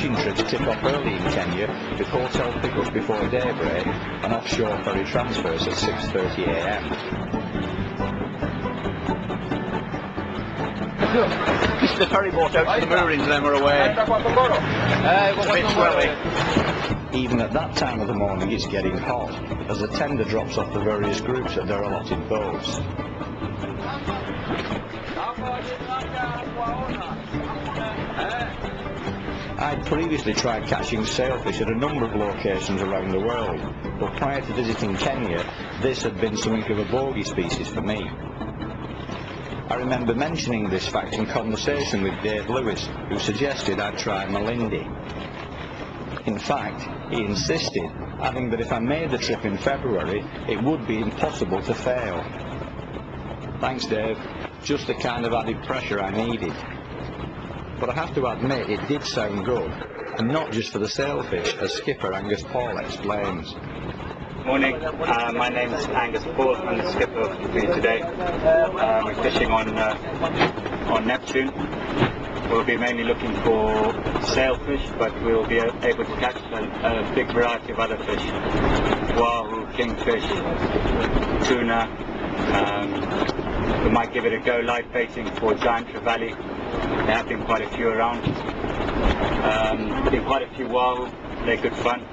fishing trips tip off early in Kenya, with hotel pickup before daybreak and offshore ferry transfers at 6:30 a.m. This is the ferry boat out to the moorings and then we're away. It's a bit swelly. Even at that time of the morning it's getting hot, as the tender drops off the various groups at their allotted boats. I'd previously tried catching sailfish at a number of locations around the world, but prior to visiting Kenya, this had been something of a bogey species for me. I remember mentioning this fact in conversation with Dave Lewis, who suggested I'd try Malindi. In fact, he insisted, adding that if I made the trip in February, it would be impossible to fail. Thanks, Dave. Just the kind of added pressure I needed. But I have to admit, it did sound good, and not just for the sailfish, as skipper Angus Paul explains. Morning, my name is Angus Paul. I'm the skipper for you today. We're fishing on Neptune. We'll be mainly looking for sailfish, but we'll be able to catch a big variety of other fish. Wahoo, kingfish, tuna. We might give it a go live baiting for giant trevally. There have been quite a few around. Been quite a few wahoo. They're good fun.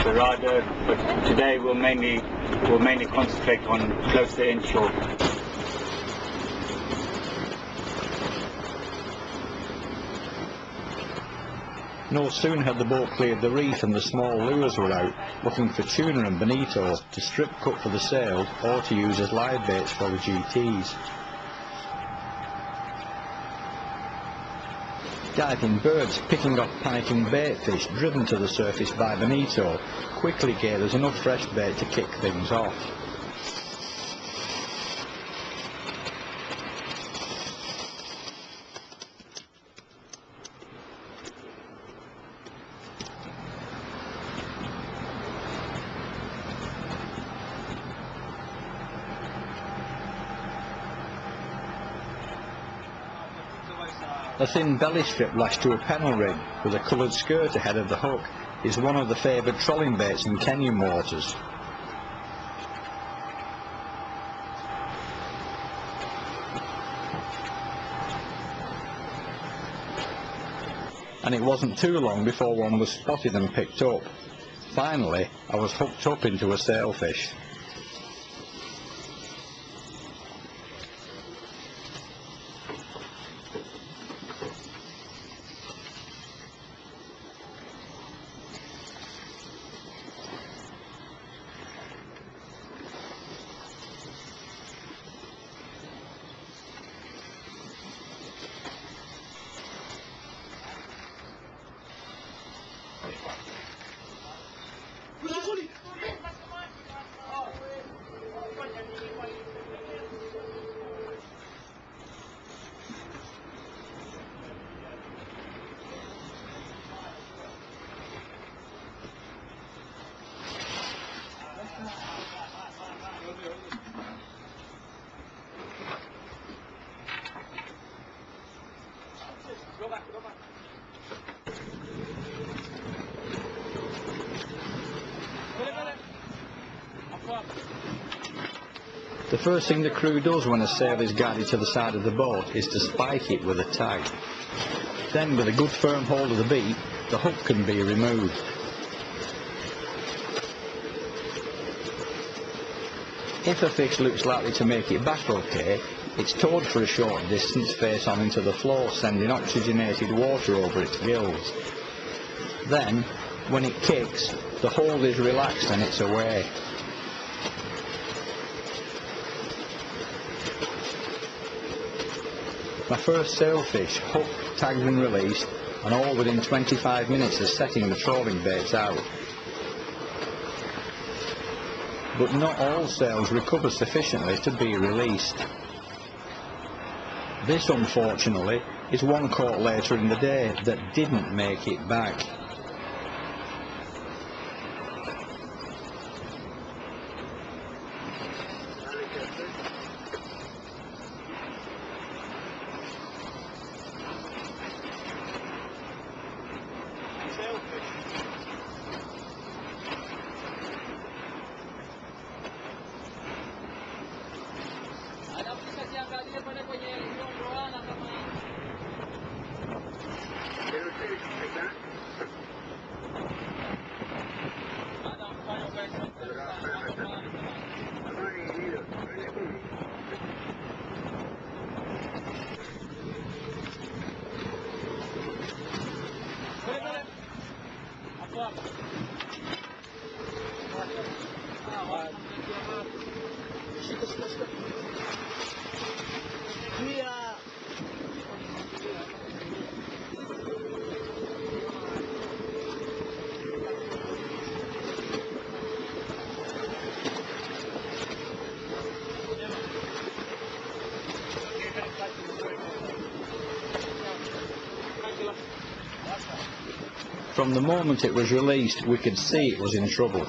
Dorado, but today we'll mainly concentrate on closer inshore. No sooner had the boat cleared the reef and the small lures were out, looking for tuna and bonito to strip cut for the sail or to use as live baits for the GTs. Diving birds picking off panicking baitfish driven to the surface by bonito quickly gave us enough fresh bait to kick things off. A thin belly strip lashed to a pennel rig with a coloured skirt ahead of the hook is one of the favoured trolling baits in Kenyan waters. And it wasn't too long before one was spotted and picked up. Finally, I was hooked up into a sailfish. The first thing the crew does when a sail is guided to the side of the boat is to spike it with a tag. Then, with a good firm hold of the beat, the hook can be removed. If a fish looks likely to make it back okay, it's towed for a short distance face on into the floor, sending oxygenated water over its gills. Then, when it kicks, the hold is relaxed and it's away. My first sailfish, hooked, tagged and released, and all within 25 minutes of setting the trolling baits out. But not all sails recover sufficiently to be released. This, unfortunately, is one caught later in the day that didn't make it back. From the moment it was released, we could see it was in trouble.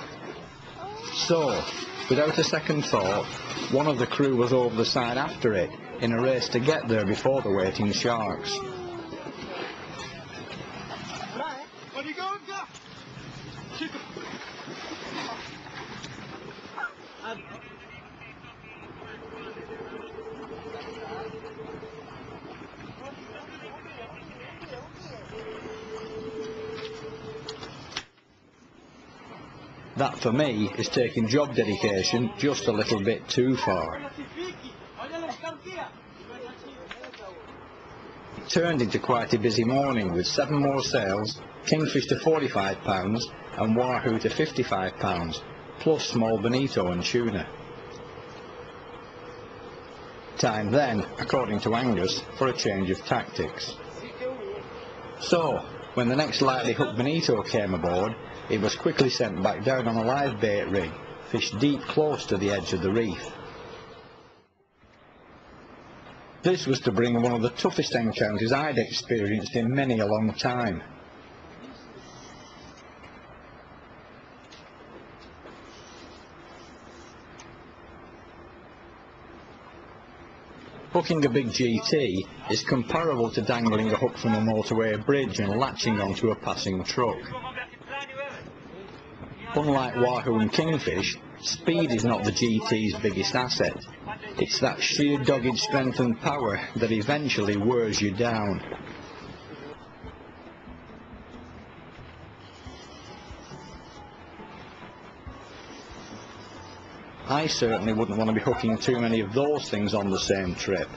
So, without a second thought, one of the crew was over the side after it, in a race to get there before the waiting sharks. That for me is taking job dedication just a little bit too far. It turned into quite a busy morning with 7 more sails, kingfish to £45 and wahoo to £55, plus small bonito and tuna. Time then, according to Angus, for a change of tactics. So, when the next lightly hooked bonito came aboard, it was quickly sent back down on a live bait rig, fished deep close to the edge of the reef. This was to bring one of the toughest encounters I'd experienced in many a long time. Hooking a big GT is comparable to dangling a hook from a motorway bridge and latching onto a passing truck. Unlike wahoo and kingfish, speed is not the GT's biggest asset. It's that sheer dogged strength and power that eventually wears you down. I certainly wouldn't want to be hooking too many of those things on the same trip.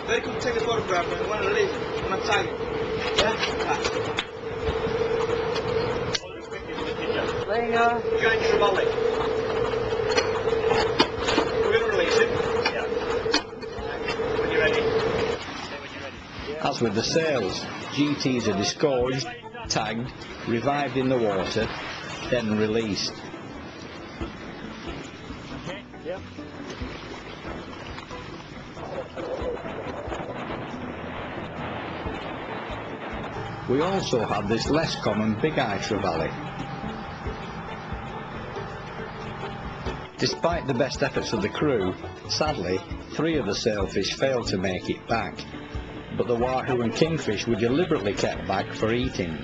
They could take a photograph and want to leave. I'm tired. Yeah? Going to the volley. We're going to release it. Yeah. When you're ready. As with the sails, GTs are disgorged, tagged, revived in the water, then released. Yeah. We also had this less common big eye trevally. Despite the best efforts of the crew, sadly, 3 of the sailfish failed to make it back, but the wahoo and kingfish were deliberately kept back for eating.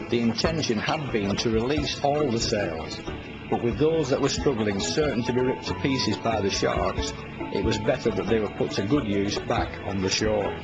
The intention had been to release all the sails, but with those that were struggling certain to be ripped to pieces by the sharks, it was better that they were put to good use back on the shore.